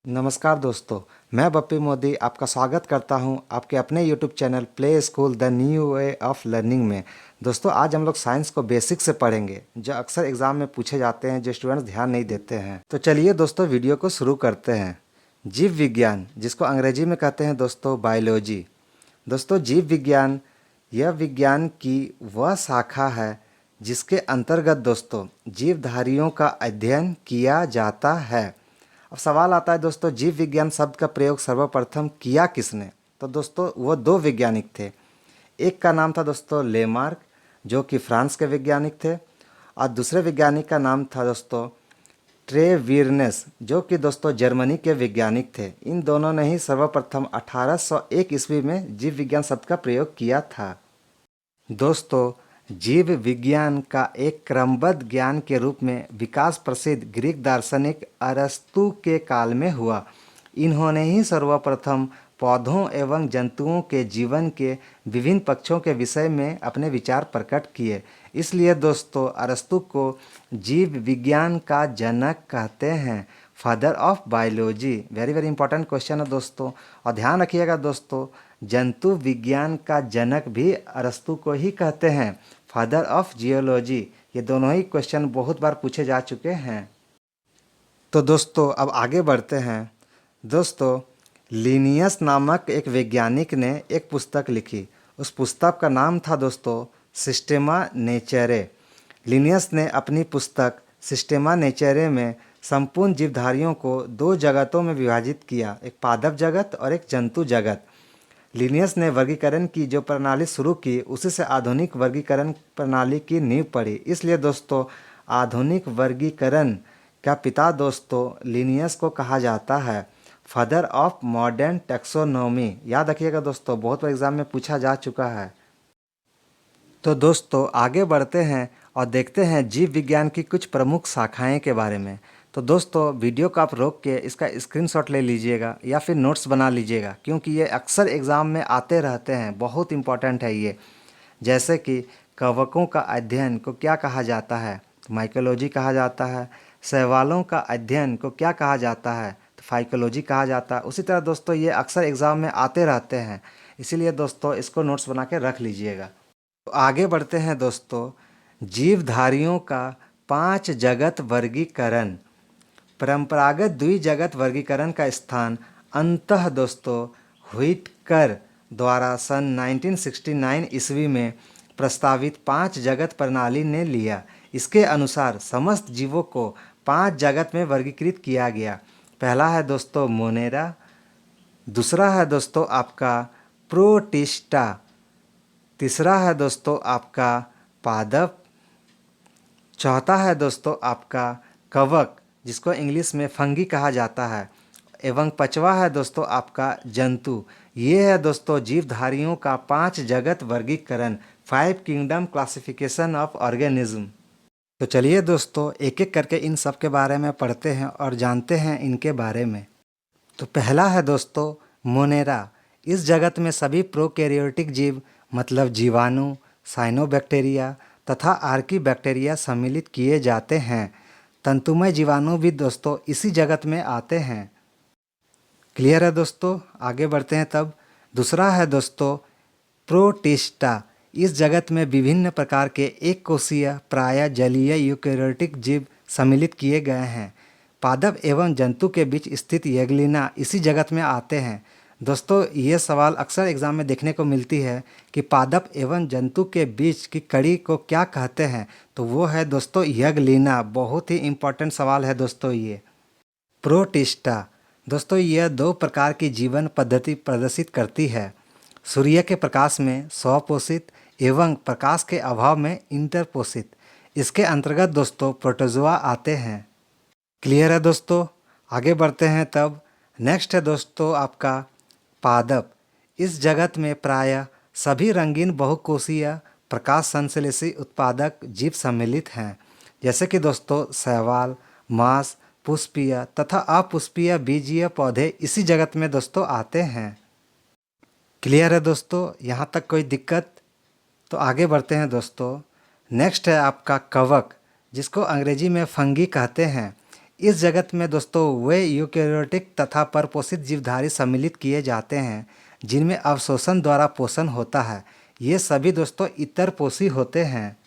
नमस्कार दोस्तों, मैं बप्पी मोदी आपका स्वागत करता हूं आपके अपने YouTube channel play school the new way of learning में। दोस्तों, आज हम लोग साइंस को बेसिक से पढ़ेंगे जो अक्सर एग्ज़ाम में पूछे जाते हैं, जो स्टूडेंट्स ध्यान नहीं देते हैं। तो चलिए दोस्तों, वीडियो को शुरू करते हैं। जीव विज्ञान, जिसको अंग्रेजी में कहते हैं दोस्तों बायोलॉजी। दोस्तों, जीव विज्ञान यह विज्ञान की वह शाखा है जिसके अंतर्गत दोस्तों जीवधारियों का अध्ययन किया जाता है। अब सवाल आता है दोस्तों, जीव विज्ञान शब्द का प्रयोग सर्वप्रथम किया किसने? तो दोस्तों वो दो वैज्ञानिक थे। एक का नाम था दोस्तों लेमार्क, जो कि फ्रांस के वैज्ञानिक थे, और दूसरे वैज्ञानिक का नाम था दोस्तों ट्रेवीरनेस, जो कि दोस्तों जर्मनी के वैज्ञानिक थे। इन दोनों ने ही सर्वप्रथम 1801 ईस्वी में जीव विज्ञान शब्द का प्रयोग किया था। दोस्तों, जीव विज्ञान का एक क्रमबद्ध ज्ञान के रूप में विकास प्रसिद्ध ग्रीक दार्शनिक अरस्तु के काल में हुआ। इन्होंने ही सर्वप्रथम पौधों एवं जंतुओं के जीवन के विभिन्न पक्षों के विषय में अपने विचार प्रकट किए। इसलिए दोस्तों अरस्तु को जीव विज्ञान का जनक कहते हैं, father of biology. Very very important question है दोस्तों, और ध्यान रखिएगा दोस्तों, जंतु विज्ञान का जनक भी अरस्तु को ही कहते हैं, फादर ऑफ जियोलॉजी। ये दोनों ही क्वेश्चन बहुत बार पूछे जा चुके हैं। तो दोस्तों अब आगे बढ़ते हैं। दोस्तों, लिनियस नामक एक वैज्ञानिक ने एक पुस्तक लिखी। उस पुस्तक का नाम था दोस्तों सिस्टेमा नेचरे। लिनियस ने अपनी पुस्तक सिस्टेमा नेचरे में संपूर्ण जीवधारियों को दो जगतों में विभाजित किया, एक पादप जगत और एक जंतु जगत। लिनियस ने वर्गीकरण की जो प्रणाली शुरू की, उसी से आधुनिक वर्गीकरण प्रणाली की नींव पड़ी। इसलिए दोस्तों आधुनिक वर्गीकरण का पिता दोस्तों लिनियस को कहा जाता है, फादर ऑफ मॉडर्न टैक्सोनॉमी। याद रखिएगा दोस्तों, बहुत बार एग्जाम में पूछा जा चुका है। तो दोस्तों आगे बढ़ते हैं और देखते हैं जीव विज्ञान की कुछ प्रमुख शाखाएं के बारे में। तो दोस्तों वीडियो को आप रोक के इसका स्क्रीनशॉट ले लीजिएगा या फिर नोट्स बना लीजिएगा, क्योंकि ये अक्सर एग्ज़ाम में आते रहते हैं, बहुत इंपॉर्टेंट है ये। जैसे कि कवकों का अध्ययन को क्या कहा जाता है? तो माइकोलॉजी कहा जाता है। शैवालों का अध्ययन को क्या कहा जाता है? तो फाइकोलॉजी कहा जाता है। उसी तरह दोस्तों ये अक्सर एग्ज़ाम में आते रहते हैं, इसीलिए दोस्तों इसको नोट्स बना के रख लीजिएगा। तो आगे बढ़ते हैं दोस्तों, जीवधारियों का 5 जगत वर्गीकरण। परंपरागत द्विजगत वर्गीकरण का स्थान अंततः दोस्तों व्हिटकर द्वारा सन 1969 ईस्वी में प्रस्तावित 5 जगत प्रणाली ने लिया। इसके अनुसार समस्त जीवों को 5 जगत में वर्गीकृत किया गया। पहला है दोस्तों मोनेरा, दूसरा है दोस्तों आपका प्रोटिस्टा, तीसरा है दोस्तों आपका पादप, चौथा है दोस्तों आपका कवक, जिसको इंग्लिश में फंगी कहा जाता है, एवं पांचवा है दोस्तों आपका जंतु। ये है दोस्तों जीवधारियों का 5 जगत वर्गीकरण, 5 किंगडम क्लासिफिकेशन ऑफ ऑर्गेनिज्म। तो चलिए दोस्तों एक एक करके इन सब के बारे में पढ़ते हैं और जानते हैं इनके बारे में। तो पहला है दोस्तों मोनेरा। इस जगत में सभी प्रोकैरियोटिक जीव मतलब जीवाणु, साइनोबैक्टीरिया तथा आर्की बैक्टीरिया सम्मिलित किए जाते हैं। तंतुमय जीवाणु भी दोस्तों इसी जगत में आते हैं। क्लियर है दोस्तों? आगे बढ़ते हैं तब। दूसरा है दोस्तों प्रोटिस्टा। इस जगत में विभिन्न प्रकार के एक कोशीय प्रायः जलीय यूकेरियोटिक जीव सम्मिलित किए गए हैं। पादप एवं जंतु के बीच स्थित यगलिना इसी जगत में आते हैं। दोस्तों ये सवाल अक्सर एग्जाम में देखने को मिलती है कि पादप एवं जंतु के बीच की कड़ी को क्या कहते हैं? तो वो है दोस्तों यगलिना। बहुत ही इम्पोर्टेंट सवाल है दोस्तों ये। प्रोटिस्टा दोस्तों यह 2 प्रकार की जीवन पद्धति प्रदर्शित करती है, सूर्य के प्रकाश में स्वपोषित एवं प्रकाश के अभाव में इंटरपोषित। इसके अंतर्गत दोस्तों प्रोटोजोआ आते हैं। क्लियर है दोस्तों? आगे बढ़ते हैं तब। नेक्स्ट है दोस्तों आपका पादप। इस जगत में प्रायः सभी रंगीन बहुकोशीय प्रकाश संश्लेषी उत्पादक जीव सम्मिलित हैं, जैसे कि दोस्तों शैवाल, मांस, पुष्पीय तथा अपुष्पीय बीजीय पौधे इसी जगत में दोस्तों आते हैं। क्लियर है दोस्तों? यहाँ तक कोई दिक्कत? तो आगे बढ़ते हैं दोस्तों। नेक्स्ट है आपका कवक, जिसको अंग्रेजी में फंगी कहते हैं। इस जगत में दोस्तों वे यूकेरियोटिक तथा परपोषित जीवधारी सम्मिलित किए जाते हैं जिनमें अवशोषण द्वारा पोषण होता है। ये सभी दोस्तों इतर पोषी होते हैं।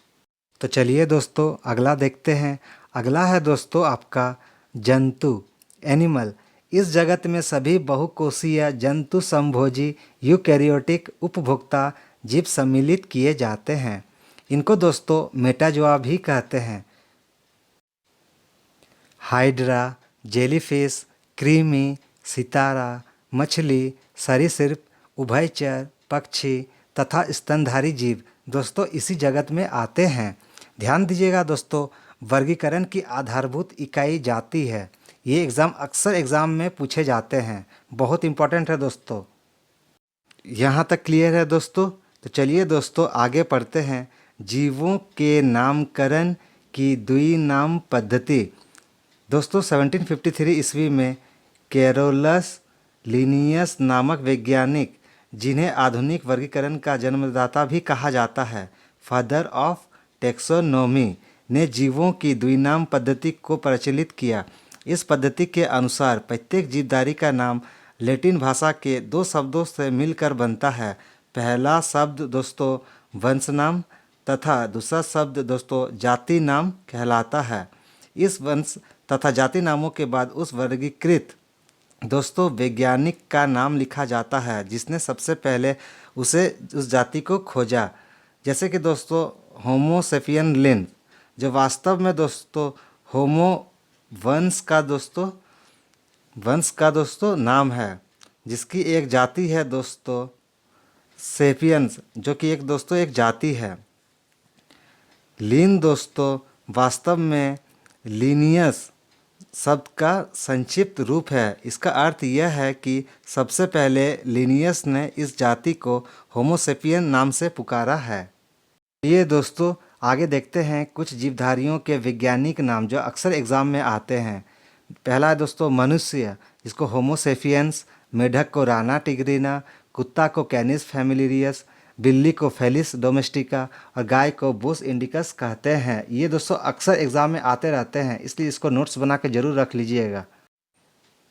तो चलिए दोस्तों अगला देखते हैं। अगला है दोस्तों आपका जंतु, एनिमल। इस जगत में सभी बहुकोषीय जंतु संभोजी यूकेरियोटिक उपभोक्ता जीव सम्मिलित किए जाते हैं। इनको दोस्तों मेटाजोआ भी कहते हैं। हाइड्रा, जेलीफिश, कृमि, सितारा, मछली, सरीसृप, उभयचर, पक्षी तथा स्तनधारी जीव दोस्तों इसी जगत में आते हैं। ध्यान दीजिएगा दोस्तों, वर्गीकरण की आधारभूत इकाई जाति है। ये अक्सर एग्ज़ाम में पूछे जाते हैं, बहुत इंपॉर्टेंट है दोस्तों। यहाँ तक क्लियर है दोस्तों। तो चलिए दोस्तों आगे पढ़ते हैं। जीवों के नामकरण की द्विनाम पद्धति। दोस्तों 1753 ईस्वी में कैरोलस लिनियस नामक वैज्ञानिक, जिन्हें आधुनिक वर्गीकरण का जन्मदाता भी कहा जाता है, फादर ऑफ टेक्सोनोमी, ने जीवों की द्विनाम पद्धति को प्रचलित किया। इस पद्धति के अनुसार प्रत्येक जीवधारी का नाम लैटिन भाषा के दो शब्दों से मिलकर बनता है। पहला शब्द दोस्तों वंश नाम तथा दूसरा शब्द दोस्तों जाति नाम कहलाता है। इस वंश तथा जाति नामों के बाद उस वर्गीकृत दोस्तों वैज्ञानिक का नाम लिखा जाता है जिसने सबसे पहले उस जाति को खोजा। जैसे कि दोस्तों होमो सेपियन लिन, जो वास्तव में दोस्तों होमो वंश का दोस्तों नाम है, जिसकी एक जाति है दोस्तों सेपियंस, जो कि एक जाति है। लिन दोस्तों वास्तव में लीनियस शब्द का संक्षिप्त रूप है। इसका अर्थ यह है कि सबसे पहले लिनियस ने इस जाति को होमोसेपियन नाम से पुकारा है। ये दोस्तों आगे देखते हैं कुछ जीवधारियों के वैज्ञानिक नाम जो अक्सर एग्जाम में आते हैं। पहला है दोस्तों मनुष्य, जिसको होमोसेपियंस, मेढक को राना टिग्रिना, कुत्ता को कैनिस फैमिलियरियस, बिल्ली को फेलिस डोमेस्टिका और गाय को बुस इंडिकस कहते हैं। ये दोस्तों अक्सर एग्ज़ाम में आते रहते हैं, इसलिए इसको नोट्स बना के ज़रूर रख लीजिएगा।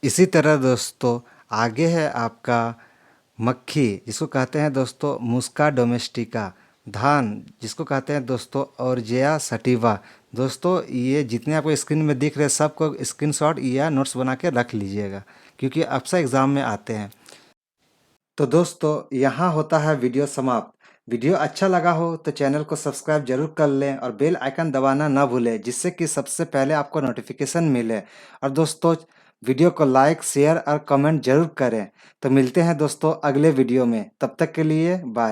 इसी तरह दोस्तों आगे है आपका मक्खी, जिसको कहते हैं दोस्तों मुस्का डोमेस्टिका। धान, जिसको कहते हैं दोस्तों ऑर्जिया सटिवा। दोस्तों ये जितने आपको स्क्रीन में दिख रहे हैं सबको स्क्रीनशॉट या नोट्स बना के रख लीजिएगा, क्योंकि अक्सर एग्ज़ाम में आते हैं। तो दोस्तों यहाँ होता है वीडियो समाप्त। वीडियो अच्छा लगा हो तो चैनल को सब्सक्राइब जरूर कर लें और बेल आइकन दबाना ना भूलें, जिससे कि सबसे पहले आपको नोटिफिकेशन मिले। और दोस्तों वीडियो को लाइक, शेयर और कमेंट जरूर करें। तो मिलते हैं दोस्तों अगले वीडियो में, तब तक के लिए बाय।